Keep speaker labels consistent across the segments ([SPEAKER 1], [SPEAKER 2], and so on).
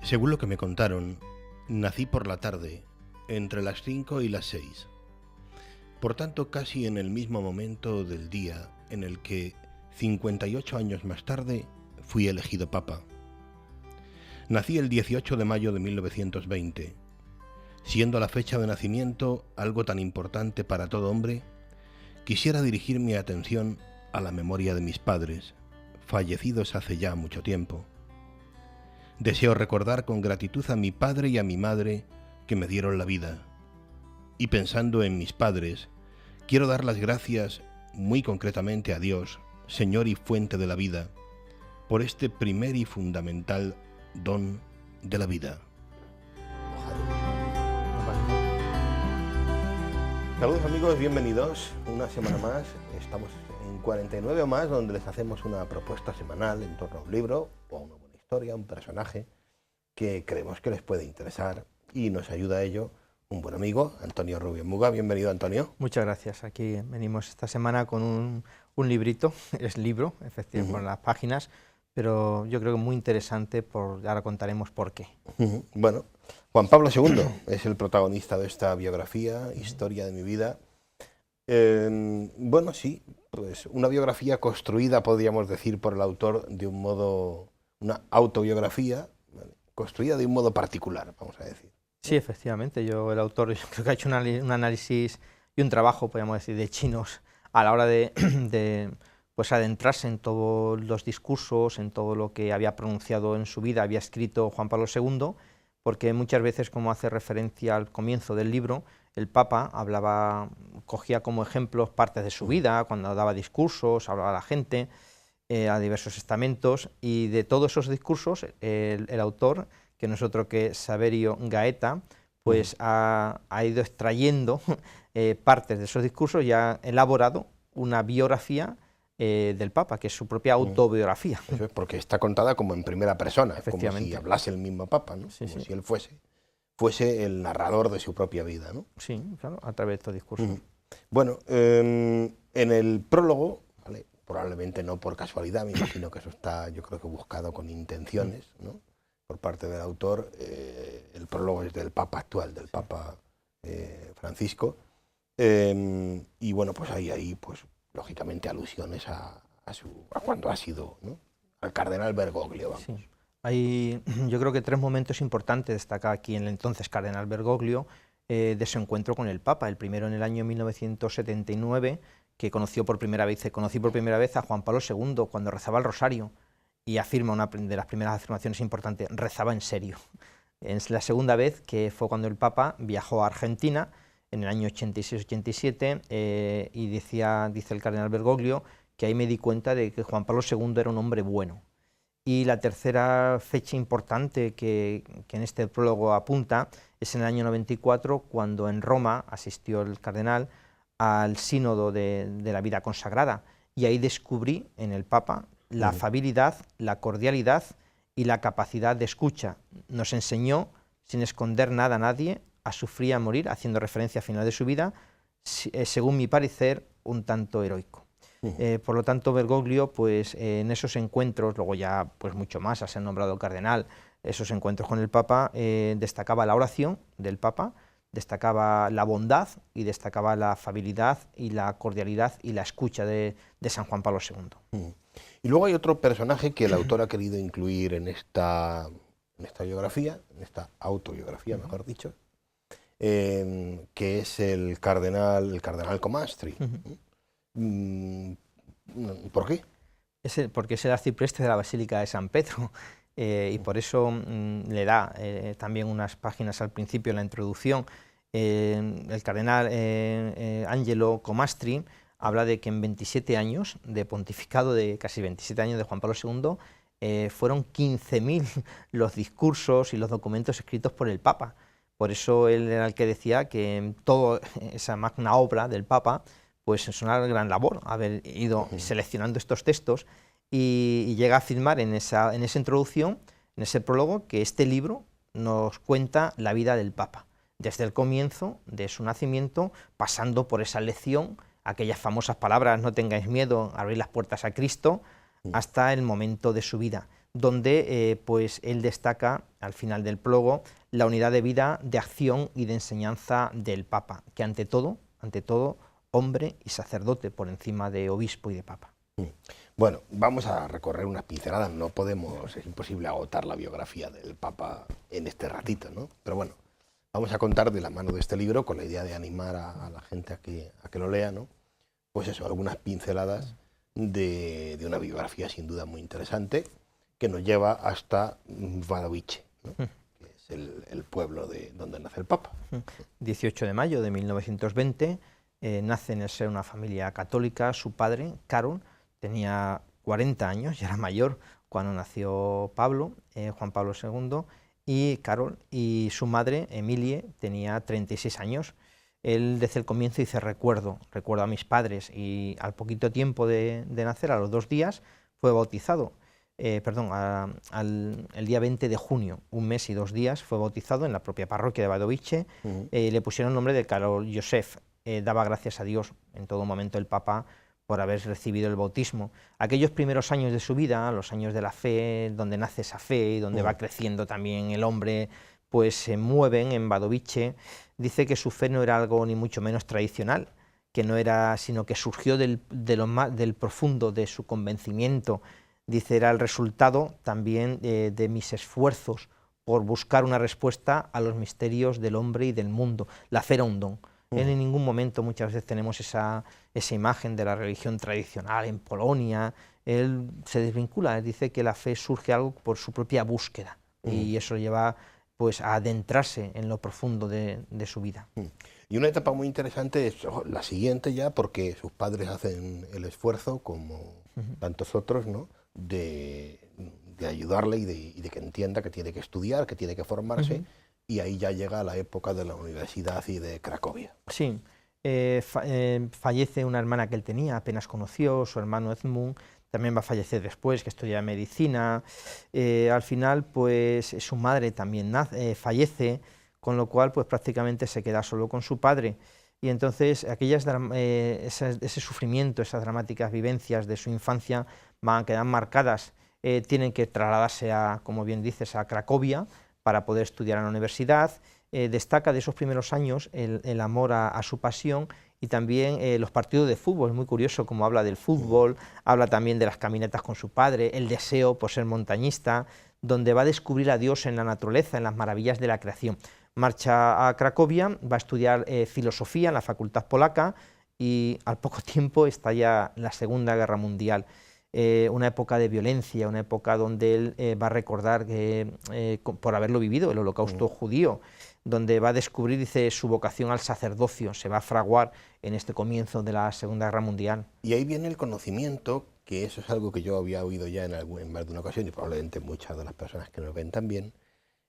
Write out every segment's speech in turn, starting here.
[SPEAKER 1] Según lo que me contaron, nací por la tarde, entre las 5 y las 6. Por tanto, casi en el mismo momento del día en el que, 58 años más tarde, fui elegido papa. Nací el 18 de mayo de 1920. Siendo la fecha de nacimiento algo tan importante para todo hombre, quisiera dirigir mi atención a la memoria de mis padres, fallecidos hace ya mucho tiempo. Deseo recordar con gratitud a mi padre y a mi madre que me dieron la vida. Y pensando en mis padres, quiero dar las gracias muy concretamente a Dios, Señor y fuente de la vida, por este primer y fundamental don de la vida. Saludos amigos, bienvenidos una semana más. Estamos en 49 o más, donde les hacemos una propuesta semanal en torno a un libro o a una buena historia, un personaje que creemos que les puede interesar, y nos ayuda a ello un buen amigo, Antonio Rubio Muga. Bienvenido, Antonio.
[SPEAKER 2] Muchas gracias. Aquí venimos esta semana con un librito, es libro, efectivamente, con las páginas, pero yo creo que muy interesante, ahora contaremos por qué.
[SPEAKER 1] Bueno, Juan Pablo II es el protagonista de esta biografía, Historia de mi vida. Bueno, sí, pues una biografía construida, podríamos decir, por el autor de un modo, una autobiografía, ¿vale?, construida de un modo particular, vamos a decir.
[SPEAKER 2] Sí, efectivamente, el autor creo que ha hecho un análisis y un trabajo, podríamos decir, de chinos a la hora de pues adentrarse en todos los discursos, en todo lo que había pronunciado en su vida, había escrito Juan Pablo II, porque muchas veces, como hace referencia al comienzo del libro, el Papa cogía como ejemplos partes de su vida, cuando daba discursos, hablaba a la gente, a diversos estamentos, y de todos esos discursos el autor, que no es otro que Saverio Gaeta, pues ha ido extrayendo partes de esos discursos y ha elaborado una biografía del Papa, que es su propia autobiografía.
[SPEAKER 1] Eso es, porque está contada como en primera persona, como si hablase el mismo Papa, ¿no?
[SPEAKER 2] Sí,
[SPEAKER 1] como
[SPEAKER 2] sí.
[SPEAKER 1] si él fuese el narrador de su propia vida, ¿no?
[SPEAKER 2] Sí, claro, a través de estos discursos.
[SPEAKER 1] Bueno, en el prólogo, ¿vale?, probablemente no por casualidad, me imagino que eso está, yo creo que buscado con intenciones, ¿no?, por parte del autor. El prólogo es del Papa actual, del Papa Francisco, y bueno, pues hay ahí, pues lógicamente, alusiones a cuando ha sido, ¿no?, al cardenal Bergoglio, vamos.
[SPEAKER 2] Sí. Hay, yo creo que tres momentos importantes destaca aquí en el entonces cardenal Bergoglio de su encuentro con el Papa. El primero en el año 1979, que conocí por primera vez a Juan Pablo II cuando rezaba el rosario, y afirma una de las primeras afirmaciones importantes: rezaba en serio. Es la segunda vez, que fue cuando el Papa viajó a Argentina en el año 86-87, y dice el cardenal Bergoglio que ahí me di cuenta de que Juan Pablo II era un hombre bueno. Y la tercera fecha importante que en este prólogo apunta es en el año 94, cuando en Roma asistió el cardenal al sínodo de la vida consagrada, y ahí descubrí en el Papa la afabilidad, la cordialidad y la capacidad de escucha. Nos enseñó, sin esconder nada a nadie, a sufrir y a morir, haciendo referencia al final de su vida, según mi parecer, un tanto heroico. Por lo tanto, Bergoglio, pues en esos encuentros, luego ya pues mucho más, a ser nombrado cardenal, esos encuentros con el Papa, destacaba la oración del Papa, destacaba la bondad y destacaba la afabilidad y la cordialidad y la escucha de San Juan Pablo II.
[SPEAKER 1] Y luego hay otro personaje que el autor ha querido incluir en esta biografía, en esta autobiografía, mejor dicho, que es el cardenal Comastri. ¿Por qué?
[SPEAKER 2] Porque es el arcipreste de la Basílica de San Pedro, y por eso le da también unas páginas al principio, en la introducción. El cardenal Angelo Comastri habla de que en 27 años de pontificado, de casi 27 años de Juan Pablo II, fueron 15.000 los discursos y los documentos escritos por el Papa. Por eso él era el que decía que toda esa magna obra del Papa pues es una gran labor, haber ido seleccionando estos textos, y llega a afirmar en esa introducción, en ese prólogo, que este libro nos cuenta la vida del Papa, desde el comienzo de su nacimiento, pasando por esa lección, aquellas famosas palabras: no tengáis miedo, abrir las puertas a Cristo, hasta el momento de su vida, donde pues él destaca al final del prólogo la unidad de vida, de acción y de enseñanza del Papa, que ante todo, hombre y sacerdote por encima de obispo y de papa.
[SPEAKER 1] Bueno, vamos a recorrer unas pinceladas, es imposible agotar la biografía del Papa en este ratito, ¿no? Pero bueno, vamos a contar de la mano de este libro, con la idea de animar a la gente a que lo lea, ¿no? Pues eso, algunas pinceladas de una biografía sin duda muy interesante, que nos lleva hasta Wadowice, ¿no? Que es el pueblo de donde nace el Papa.
[SPEAKER 2] 18 de mayo de 1920, nace en el seno de una familia católica. Su padre, Karol, tenía 40 años, ya era mayor cuando nació Pablo, Juan Pablo II, y Karol, y su madre, Emilie, tenía 36 años. Él desde el comienzo dice, recuerdo a mis padres, y al poquito tiempo de nacer, a los 2 días, fue bautizado. El día 20 de junio, 1 mes y 2 días, fue bautizado en la propia parroquia de Wadowice. Le pusieron el nombre de Karol Joseph. Daba gracias a Dios en todo momento el Papa por haber recibido el bautismo. Aquellos primeros años de su vida, los años de la fe, donde nace esa fe y donde va creciendo también el hombre, pues se mueven en Wadowice. Dice que su fe no era algo ni mucho menos tradicional, que no era, sino que surgió del profundo de su convencimiento. Dice, era el resultado también de mis esfuerzos por buscar una respuesta a los misterios del hombre y del mundo. La fe era un don. En ningún momento, muchas veces tenemos esa imagen de la religión tradicional en Polonia. Él se desvincula, él dice que la fe surge algo por su propia búsqueda, y eso lleva pues a adentrarse en lo profundo de su vida.
[SPEAKER 1] Y una etapa muy interesante es la siguiente ya, porque sus padres hacen el esfuerzo, como tantos otros, ¿no?, de ayudarle y de que entienda que tiene que estudiar, que tiene que formarse. Y ahí ya llega la época de la universidad y de Cracovia.
[SPEAKER 2] Sí, fallece una hermana que él tenía, apenas conoció, su hermano Edmund, también va a fallecer después, que estudia medicina. Al final, pues su madre también fallece, con lo cual pues prácticamente se queda solo con su padre. Y entonces ese sufrimiento, esas dramáticas vivencias de su infancia van a quedar marcadas. Tienen que trasladarse como bien dices, a Cracovia, para poder estudiar en la universidad. Destaca de esos primeros años el amor a su pasión, y también los partidos de fútbol. Es muy curioso cómo habla del fútbol, habla también de las caminatas con su padre, el deseo por ser montañista, donde va a descubrir a Dios en la naturaleza, en las maravillas de la creación. Marcha a Cracovia, va a estudiar filosofía en la facultad polaca, y al poco tiempo estalla la Segunda Guerra Mundial. Una época de violencia, una época donde él va a recordar por haberlo vivido, el holocausto judío, donde va a descubrir, dice, su vocación al sacerdocio, se va a fraguar en este comienzo de la Segunda Guerra Mundial.
[SPEAKER 1] Y ahí viene el conocimiento, que eso es algo que yo había oído ya en más de una ocasión, y probablemente muchas de las personas que nos ven también,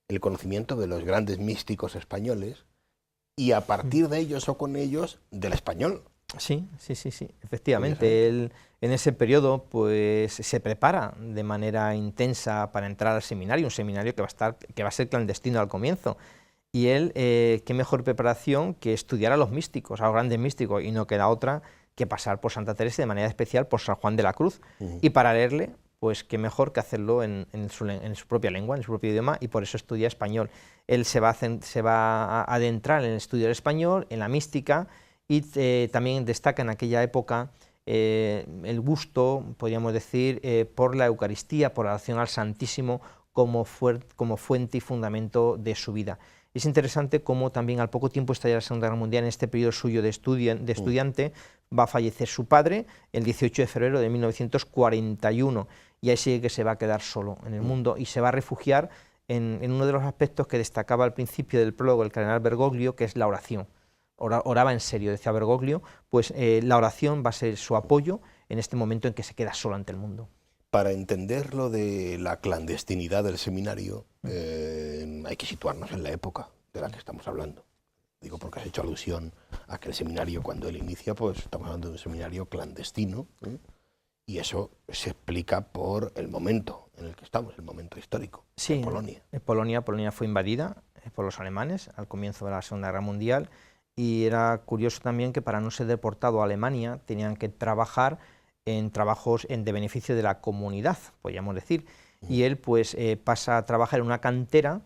[SPEAKER 1] el conocimiento de los grandes místicos españoles, y a partir de ellos o con ellos, del español.
[SPEAKER 2] Sí, efectivamente. Él en ese periodo pues se prepara de manera intensa para entrar al seminario, un seminario que va a ser clandestino al comienzo. Y él, qué mejor preparación que estudiar a los místicos, a los grandes místicos, y no queda otra que pasar por Santa Teresa, de manera especial por San Juan de la Cruz. Y para leerle, pues qué mejor que hacerlo en su propia lengua, en su propio idioma, y por eso estudia español. Él se va a adentrar en el estudio del español, en la mística, y también destaca en aquella época el gusto, podríamos decir, por la Eucaristía, por la oración al Santísimo como fuente y fundamento de su vida. Es interesante cómo también al poco tiempo estalla la Segunda Guerra Mundial. En este periodo suyo de estudiante va a fallecer su padre el 18 de febrero de 1941, y ahí sigue que se va a quedar solo en el mundo, y se va a refugiar en uno de los aspectos que destacaba al principio del prólogo el cardenal Bergoglio, que es la oración. Oraba en serio, decía Bergoglio, pues la oración va a ser su apoyo en este momento en que se queda solo ante el mundo.
[SPEAKER 1] Para entender lo de la clandestinidad del seminario, hay que situarnos en la época de la que estamos hablando. Digo porque has hecho alusión a que el seminario, cuando él inicia, pues estamos hablando de un seminario clandestino, y eso se explica por el momento en el que estamos, el momento histórico,
[SPEAKER 2] sí,
[SPEAKER 1] en Polonia.
[SPEAKER 2] Polonia fue invadida por los alemanes al comienzo de la Segunda Guerra Mundial, y era curioso también que para no ser deportado a Alemania tenían que trabajar en trabajos de beneficio de la comunidad, podríamos decir. y él pues pasa a trabajar en una cantera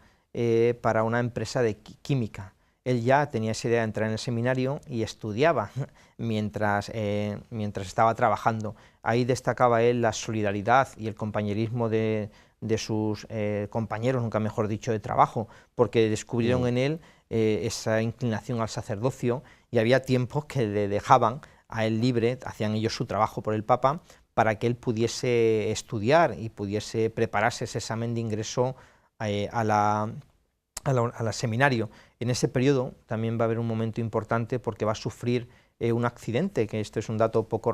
[SPEAKER 2] para una empresa de química. Él ya tenía esa idea de entrar en el seminario y estudiaba mientras estaba trabajando. Ahí destacaba él la solidaridad y el compañerismo de sus compañeros, nunca mejor dicho, de trabajo, porque descubrieron en él esa inclinación al sacerdocio, y había tiempos que le dejaban a él libre, hacían ellos su trabajo por el Papa, para que él pudiese estudiar y pudiese prepararse ese examen de ingreso al seminario. En ese periodo también va a haber un momento importante porque va a sufrir un accidente, que esto es un dato poco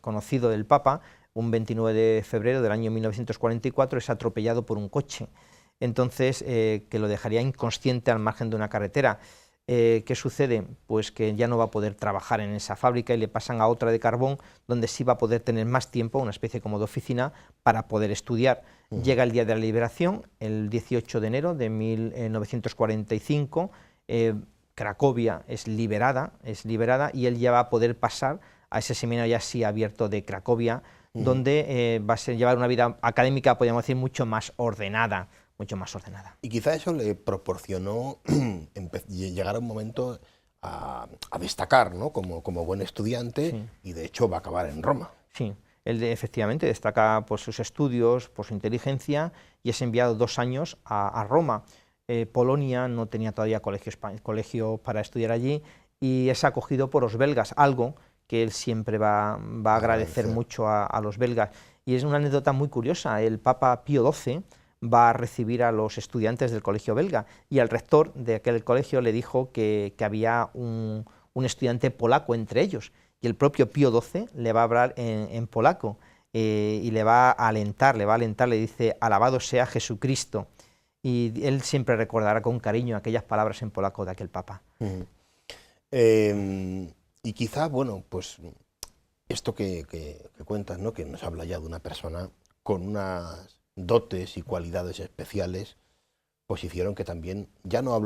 [SPEAKER 2] conocido del Papa. Un 29 de febrero del año 1944 es atropellado por un coche, entonces que lo dejaría inconsciente al margen de una carretera. ¿Qué sucede? Pues que ya no va a poder trabajar en esa fábrica y le pasan a otra de carbón, donde sí va a poder tener más tiempo, una especie como de oficina, para poder estudiar. Llega el día de la liberación, el 18 de enero de 1945, Cracovia es liberada y él ya va a poder pasar a ese seminario ya sí abierto de Cracovia, donde va a llevar una vida académica, podríamos decir, mucho más ordenada. Y
[SPEAKER 1] quizá eso le proporcionó llegar a un momento a destacar, ¿no? como buen estudiante, sí. Y de hecho va a acabar en Roma.
[SPEAKER 2] Sí, él efectivamente destaca por sus estudios, por su inteligencia, y es enviado 2 años a Roma. Polonia no tenía todavía colegio para estudiar allí, y es acogido por los belgas, algo que él siempre va a agradecer mucho a los belgas. Y es una anécdota muy curiosa. El Papa Pío XII va a recibir a los estudiantes del colegio belga, y al rector de aquel colegio le dijo que había un estudiante polaco entre ellos, y el propio Pío XII le va a hablar en polaco y le va a alentar, le dice: alabado sea Jesucristo, y él siempre recordará con cariño aquellas palabras en polaco de aquel Papa.
[SPEAKER 1] Y quizá, bueno, pues esto que cuentas, ¿no? Que nos habla ya de una persona con unas dotes y cualidades especiales, pues hicieron que también, ya no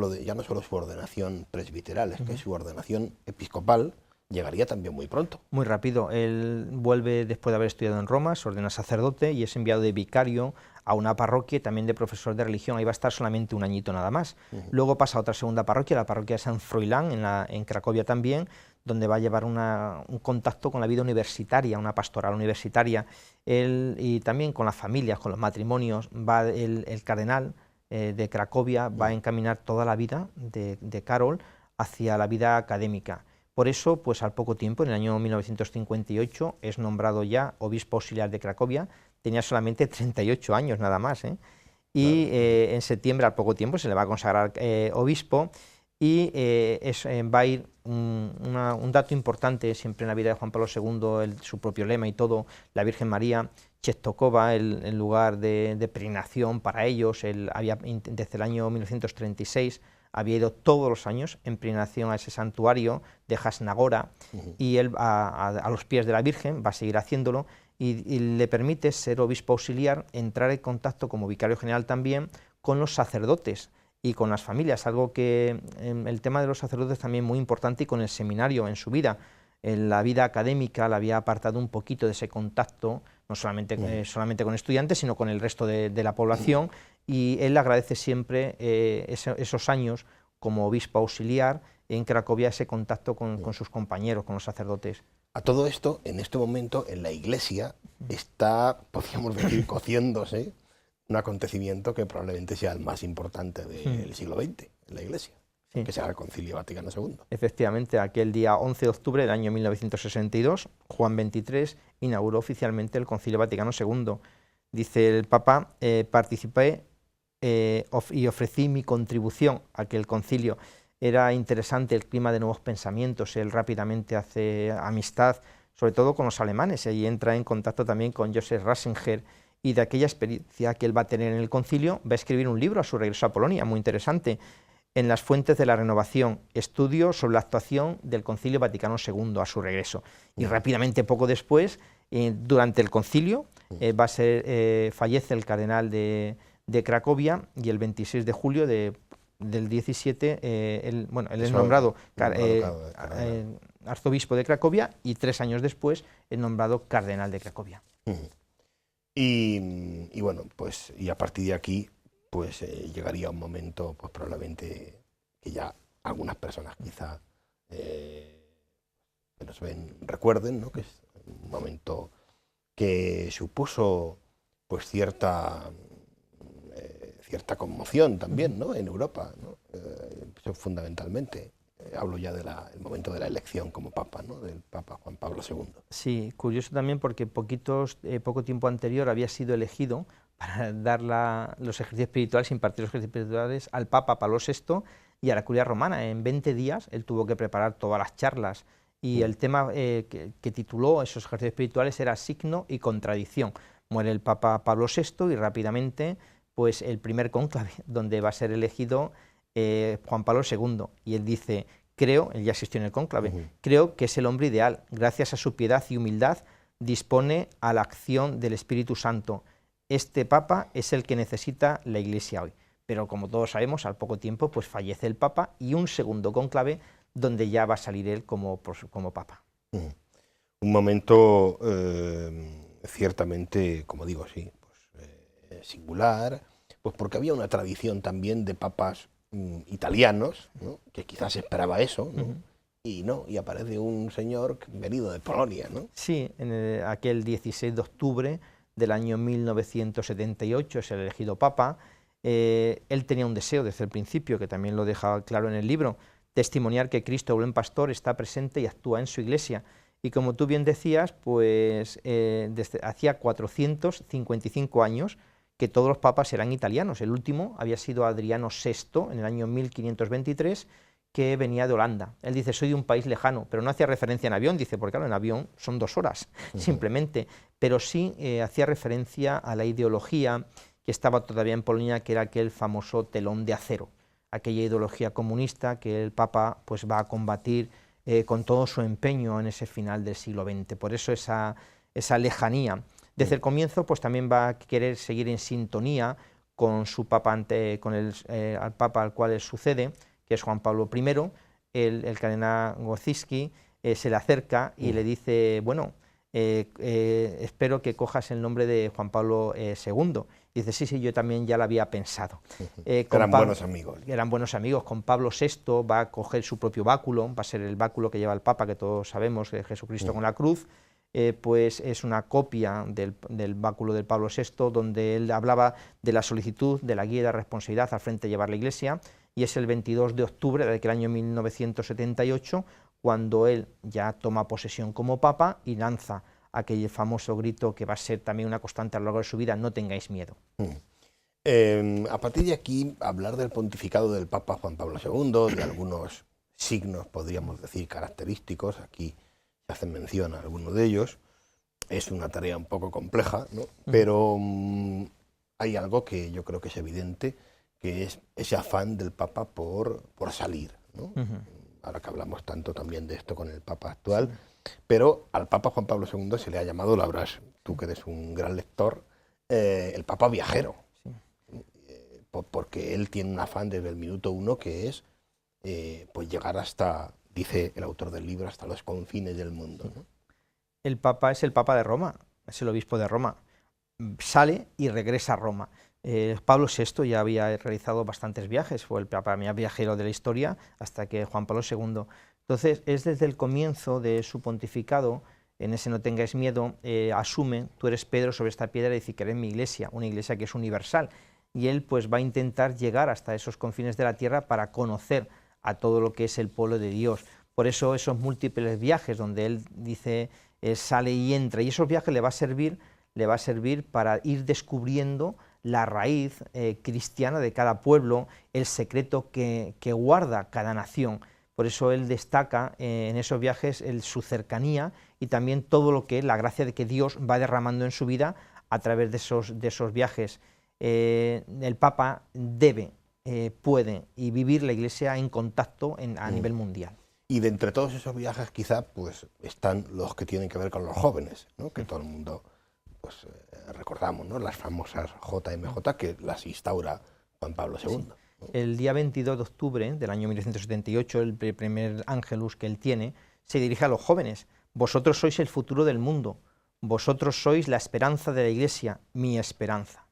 [SPEAKER 1] solo su ordenación presbiteral, es que su ordenación episcopal llegaría también muy pronto.
[SPEAKER 2] Muy rápido. Él vuelve después de haber estudiado en Roma, se ordena sacerdote y es enviado de vicario a una parroquia y también de profesor de religión. Ahí va a estar solamente un añito nada más. Luego pasa a otra segunda parroquia, la parroquia de San Froilán, en Cracovia también, donde va a llevar un contacto con la vida universitaria, una pastoral universitaria. Y también con las familias, con los matrimonios. Va el cardenal de Cracovia, va a encaminar toda la vida de Karol hacia la vida académica. Por eso, pues al poco tiempo, en el año 1958, es nombrado ya obispo auxiliar de Cracovia. Tenía solamente 38 años nada más, y en septiembre, al poco tiempo, se le va a consagrar obispo, y va a ir un dato importante siempre en la vida de Juan Pablo II, su propio lema y todo: la Virgen María, Czestochowa, el lugar de peregrinación para ellos. Él había, desde el año 1936, había ido todos los años en peregrinación a ese santuario de Jasnagora, y él a los pies de la Virgen va a seguir haciéndolo, y le permite ser obispo auxiliar, entrar en contacto como vicario general también con los sacerdotes y con las familias, algo que el tema de los sacerdotes también muy importante, y con el seminario en su vida. En la vida académica la había apartado un poquito de ese contacto, no solamente con estudiantes, sino con el resto de la población, y él agradece siempre esos años como obispo auxiliar en Cracovia, ese contacto con sus compañeros, con los sacerdotes.
[SPEAKER 1] A todo esto, en este momento, en la Iglesia está, podríamos decir, cociéndose un acontecimiento que probablemente sea el más importante del siglo XX en la Iglesia, que será el Concilio Vaticano II.
[SPEAKER 2] Efectivamente, aquel día 11 de octubre del año 1962, Juan XXIII inauguró oficialmente el Concilio Vaticano II. Dice el Papa: participé y ofrecí mi contribución a que el concilio. Era interesante el clima de nuevos pensamientos. Él rápidamente hace amistad, sobre todo con los alemanes, y entra en contacto también con Joseph Ratzinger, y de aquella experiencia que él va a tener en el concilio va a escribir un libro a su regreso a Polonia, muy interesante: En las fuentes de la renovación, estudio sobre la actuación del Concilio Vaticano II a su regreso. Y rápidamente, poco después, durante el concilio, fallece el cardenal de Cracovia, y el 26 de julio del 17, él es nombrado arzobispo de Cracovia, y 3 años después es nombrado cardenal de Cracovia.
[SPEAKER 1] Y bueno, pues y a partir de aquí pues llegaría un momento, pues probablemente que ya algunas personas quizá que nos ven recuerden, ¿no? Que es un momento que supuso pues cierta conmoción también, ¿no? En Europa, ¿no? Eso fundamentalmente. Hablo ya del momento de la elección como papa, ¿no? Del Papa Juan Pablo II.
[SPEAKER 2] Sí, curioso también porque poco tiempo anterior había sido elegido para dar los ejercicios espirituales, impartir los ejercicios espirituales al Papa Pablo VI y a la Curia Romana. En 20 días él tuvo que preparar todas las charlas y el tema que tituló esos ejercicios espirituales era Signo y Contradicción. Muere el Papa Pablo VI y rápidamente pues el primer cónclave donde va a ser elegido Juan Pablo II, y él dice: creo, él ya asistió en el cónclave, creo que es el hombre ideal, gracias a su piedad y humildad dispone a la acción del Espíritu Santo. Este Papa es el que necesita la Iglesia hoy. Pero como todos sabemos, al poco tiempo pues fallece el Papa y un segundo cónclave donde ya va a salir él como Papa.
[SPEAKER 1] Un momento ciertamente, como digo, sí, pues, singular, pues porque había una tradición también de papas italianos, ¿no? Que quizás esperaba eso, ¿no? Y aparece un señor venido de Polonia, ¿no?
[SPEAKER 2] Sí, en aquel 16 de octubre del año 1978 es el elegido Papa. Él tenía un deseo desde el principio, que también lo deja claro en el libro: testimoniar que Cristo, buen pastor, está presente y actúa en su iglesia. Y como tú bien decías, pues desde hacía 455 años que todos los papas eran italianos. El último había sido Adriano VI en el año 1523, que venía de Holanda. Él dice: soy de un país lejano, pero no hacía referencia en avión, dice, porque claro, en avión son 2 horas, simplemente, pero sí hacía referencia a la ideología que estaba todavía en Polonia, que era aquel famoso telón de acero, aquella ideología comunista que el Papa pues va a combatir con todo su empeño en ese final del siglo XX. Por eso esa lejanía. Desde el comienzo pues también va a querer seguir en sintonía con su Papa, al Papa al cual él sucede, que es Juan Pablo I. El cardenal Wojcicki se le acerca y le dice: bueno, espero que cojas el nombre de Juan Pablo II. Dice: sí, yo también ya lo había pensado.
[SPEAKER 1] Eran buenos amigos.
[SPEAKER 2] Eran buenos amigos. Con Pablo VI va a coger su propio báculo, va a ser el báculo que lleva el Papa, que todos sabemos, de Jesucristo con la cruz. Pues es una copia del báculo del Pablo VI, donde él hablaba de la solicitud, de la guía y de la responsabilidad al frente de llevar la Iglesia, y es el 22 de octubre de aquel año 1978 cuando él ya toma posesión como Papa y lanza aquel famoso grito que va a ser también una constante a lo largo de su vida: no tengáis miedo.
[SPEAKER 1] A partir de aquí, hablar del pontificado del Papa Juan Pablo II, de algunos signos, podríamos decir, característicos, aquí se hacen mención a algunos de ellos, es una tarea un poco compleja, ¿no? Pero hay algo que yo creo que es evidente, que es ese afán del Papa por salir, ¿no? Ahora que hablamos tanto también de esto con el Papa actual, pero al Papa Juan Pablo II se le ha llamado, lo habrás, tú que eres un gran lector, el Papa viajero, porque él tiene un afán desde el minuto 1 que es pues llegar hasta, dice el autor del libro, hasta los confines del mundo, ¿no?
[SPEAKER 2] El Papa es el Papa de Roma, es el obispo de Roma, sale y regresa a Roma. Pablo VI ya había realizado bastantes viajes, fue el Papa más viajero de la historia hasta que Juan Pablo II. Entonces es desde el comienzo de su pontificado, en ese no tengáis miedo, asume: tú eres Pedro, sobre esta piedra edificaré mi iglesia, una iglesia que es universal. Y él pues va a intentar llegar hasta esos confines de la tierra para conocer a todo lo que es el pueblo de Dios. Por eso esos múltiples viajes donde él dice sale y entra, y esos viajes le va a servir para ir descubriendo la raíz cristiana de cada pueblo, el secreto que guarda cada nación. Por eso él destaca en esos viajes su cercanía y también todo lo que es la gracia de que Dios va derramando en su vida a través de esos viajes. El Papa debe, puede y vivir la Iglesia en contacto a nivel mundial.
[SPEAKER 1] Y de entre todos esos viajes quizá pues están los que tienen que ver con los jóvenes, ¿no? Que todo el mundo pues recordamos, ¿no? Las famosas JMJ que las instaura Juan Pablo II.
[SPEAKER 2] Sí. El día 22 de octubre del año 1978, el primer Ángelus que él tiene, se dirige a los jóvenes: vosotros sois el futuro del mundo, vosotros sois la esperanza de la Iglesia, mi esperanza.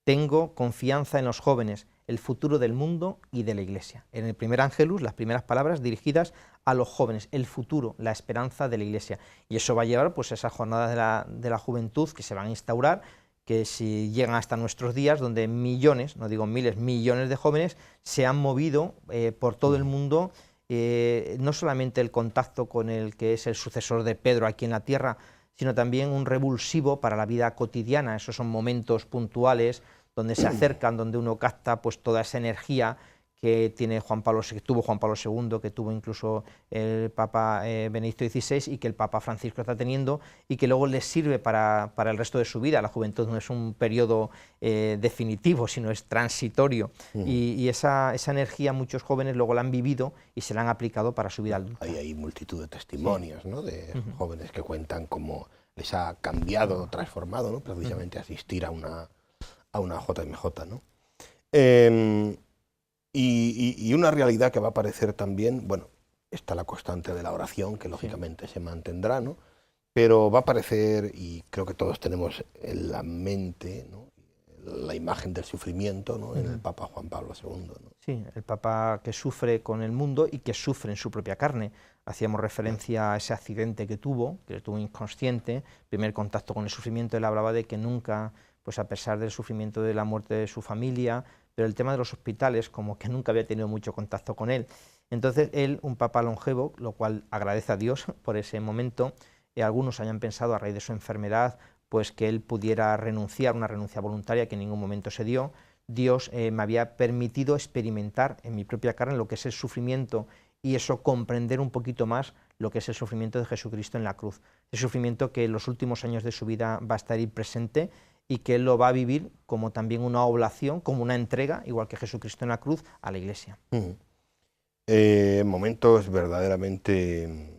[SPEAKER 2] Tengo confianza en los jóvenes, el futuro del mundo y de la Iglesia. En el primer Ángelus, las primeras palabras dirigidas a los jóvenes, el futuro, la esperanza de la Iglesia. Y eso va a llevar pues, a esas jornadas de la juventud que se van a instaurar, que si llegan hasta nuestros días, donde millones, no digo miles, millones de jóvenes se han movido por todo el mundo, no solamente el contacto con el que es el sucesor de Pedro aquí en la tierra, sino también un revulsivo para la vida cotidiana. Esos son momentos puntuales donde se acercan, donde uno capta pues toda esa energía que tiene tuvo Juan Pablo II, que tuvo incluso el Papa Benedicto XVI y que el Papa Francisco está teniendo y que luego les sirve para el resto de su vida. La juventud no es un periodo definitivo, sino es transitorio y esa energía muchos jóvenes luego la han vivido y se la han aplicado para su vida adulta.
[SPEAKER 1] Hay multitud de testimonios, ¿no?, de jóvenes que cuentan cómo les ha cambiado, transformado, ¿no?, precisamente asistir a una JMJ, ¿no? Y una realidad que va a aparecer también, bueno, está la constante de la oración, que lógicamente se mantendrá, ¿no? Pero va a aparecer, y creo que todos tenemos en la mente, ¿no?, la imagen del sufrimiento, ¿no?, en el Papa Juan Pablo II, ¿no?
[SPEAKER 2] Sí, el Papa que sufre con el mundo y que sufre en su propia carne. Hacíamos referencia a ese accidente que le tuvo inconsciente, primer contacto con el sufrimiento. Él hablaba de que nunca, pues a pesar del sufrimiento de la muerte de su familia, pero el tema de los hospitales, como que nunca había tenido mucho contacto con él. Entonces él, un Papa longevo, lo cual agradece a Dios por ese momento, algunos hayan pensado a raíz de su enfermedad, pues que él pudiera renunciar, una renuncia voluntaria que en ningún momento se dio. Dios me había permitido experimentar en mi propia carne lo que es el sufrimiento y eso comprender un poquito más lo que es el sufrimiento de Jesucristo en la cruz. El sufrimiento que en los últimos años de su vida va a estar ahí presente y que él lo va a vivir como también una oblación, como una entrega, igual que Jesucristo en la cruz, a la Iglesia.
[SPEAKER 1] Momentos verdaderamente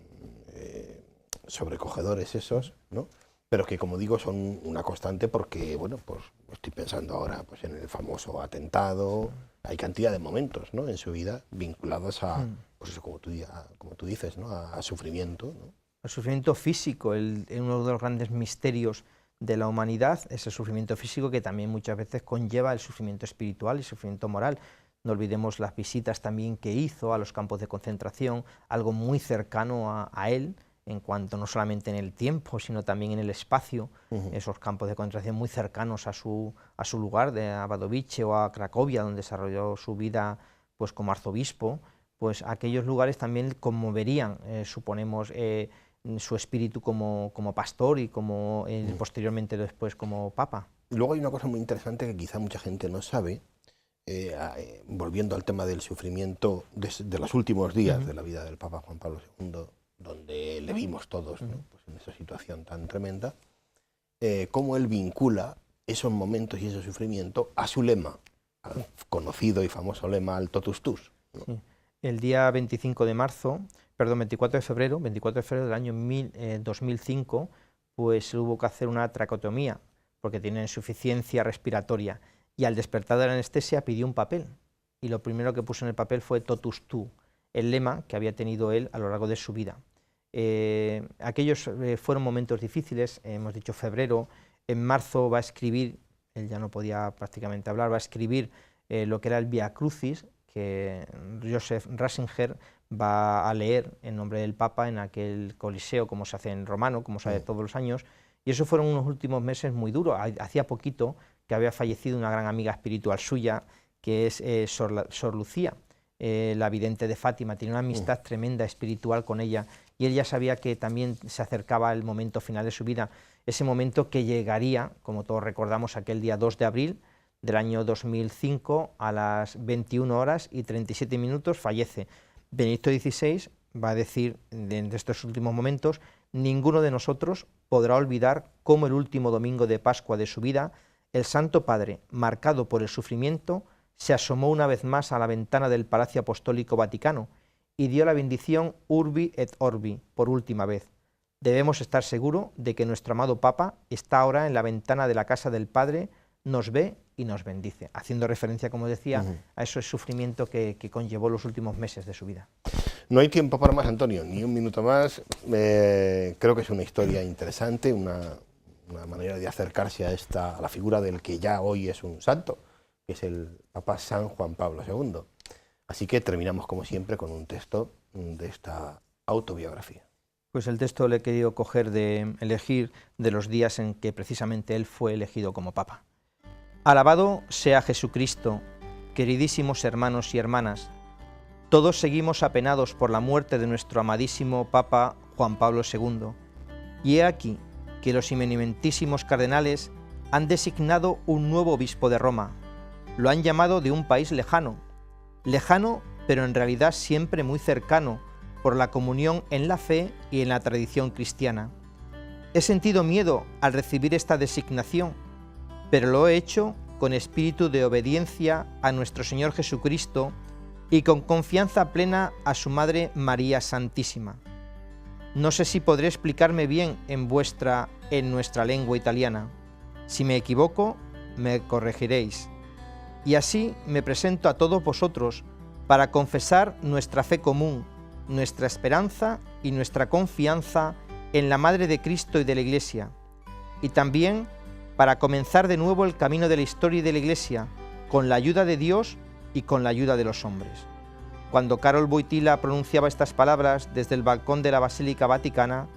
[SPEAKER 1] sobrecogedores esos, ¿no?, pero que, como digo, son una constante porque, bueno, pues estoy pensando ahora pues, en el famoso atentado. Hay cantidad de momentos, ¿no?, en su vida vinculados a, pues eso, como tú dices, ¿no?, a sufrimiento, ¿no?
[SPEAKER 2] El sufrimiento físico, uno de los grandes misterios de la humanidad es el sufrimiento físico, que también muchas veces conlleva el sufrimiento espiritual y el sufrimiento moral. No olvidemos las visitas también que hizo a los campos de concentración, algo muy cercano a él, en cuanto no solamente en el tiempo, sino también en el espacio, esos campos de concentración muy cercanos a su lugar, a Wadowice o a Cracovia, donde desarrolló su vida pues, como arzobispo, pues aquellos lugares también conmoverían, suponemos, su espíritu como pastor y como posteriormente después como papa.
[SPEAKER 1] Luego hay una cosa muy interesante que quizá mucha gente no sabe, volviendo al tema del sufrimiento de los últimos días de la vida del Papa Juan Pablo II, donde le vimos todos, ¿no?, pues en esa situación tan tremenda, cómo él vincula esos momentos y ese sufrimiento a su lema, al conocido y famoso lema, al totus tus, ¿no?
[SPEAKER 2] Sí. El día 24 de febrero del año 2005, pues hubo que hacer una traqueotomía, porque tiene insuficiencia respiratoria, y al despertar de la anestesia pidió un papel, y lo primero que puso en el papel fue totus tu, el lema que había tenido él a lo largo de su vida. Aquellos fueron momentos difíciles, hemos dicho febrero. En marzo va a escribir, él ya no podía prácticamente hablar, va a escribir lo que era el Via Crucis, que Joseph Ratzinger va a leer en nombre del Papa en aquel coliseo, como se hace en romano, como se hace todos los años, y esos fueron unos últimos meses muy duros. Hacía poquito que había fallecido una gran amiga espiritual suya, que es Sor Lucía, la vidente de Fátima. Tiene una amistad tremenda espiritual con ella, y él ya sabía que también se acercaba el momento final de su vida, ese momento que llegaría, como todos recordamos, aquel día 2 de abril del año 2005, a las 21 horas y 37 minutos fallece. Benedicto XVI va a decir de estos últimos momentos: ninguno de nosotros podrá olvidar cómo el último domingo de Pascua de su vida, el Santo Padre, marcado por el sufrimiento, se asomó una vez más a la ventana del Palacio Apostólico Vaticano y dio la bendición Urbi et Orbi por última vez. Debemos estar seguros de que nuestro amado Papa está ahora en la ventana de la casa del Padre, nos ve y nos bendice, haciendo referencia, como decía, a ese sufrimiento que conllevó los últimos meses de su vida.
[SPEAKER 1] No hay tiempo para más, Antonio, ni un minuto más. Creo que es una historia interesante, una manera de acercarse a la figura del que ya hoy es un santo, que es el Papa San Juan Pablo II. Así que terminamos, como siempre, con un texto de esta autobiografía.
[SPEAKER 2] Pues el texto le he querido elegir de los días en que precisamente él fue elegido como Papa. Alabado sea Jesucristo, queridísimos hermanos y hermanas. Todos seguimos apenados por la muerte de nuestro amadísimo Papa Juan Pablo II. Y he aquí que los eminentísimos cardenales han designado un nuevo obispo de Roma. Lo han llamado de un país lejano, pero en realidad siempre muy cercano, por la comunión en la fe y en la tradición cristiana. He sentido miedo al recibir esta designación, pero lo he hecho con espíritu de obediencia a nuestro Señor Jesucristo y con confianza plena a su Madre María Santísima. No sé si podré explicarme bien en nuestra lengua italiana. Si me equivoco, me corregiréis. Y así me presento a todos vosotros para confesar nuestra fe común, nuestra esperanza y nuestra confianza en la Madre de Cristo y de la Iglesia, y también para comenzar de nuevo el camino de la historia y de la Iglesia, con la ayuda de Dios y con la ayuda de los hombres. Cuando Karol Wojtyła pronunciaba estas palabras desde el balcón de la Basílica Vaticana,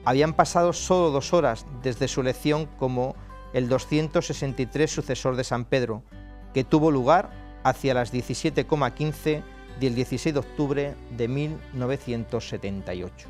[SPEAKER 2] habían pasado solo 2 horas desde su elección como el 263 sucesor de San Pedro, que tuvo lugar hacia las 17,15 del 16 de octubre de 1978.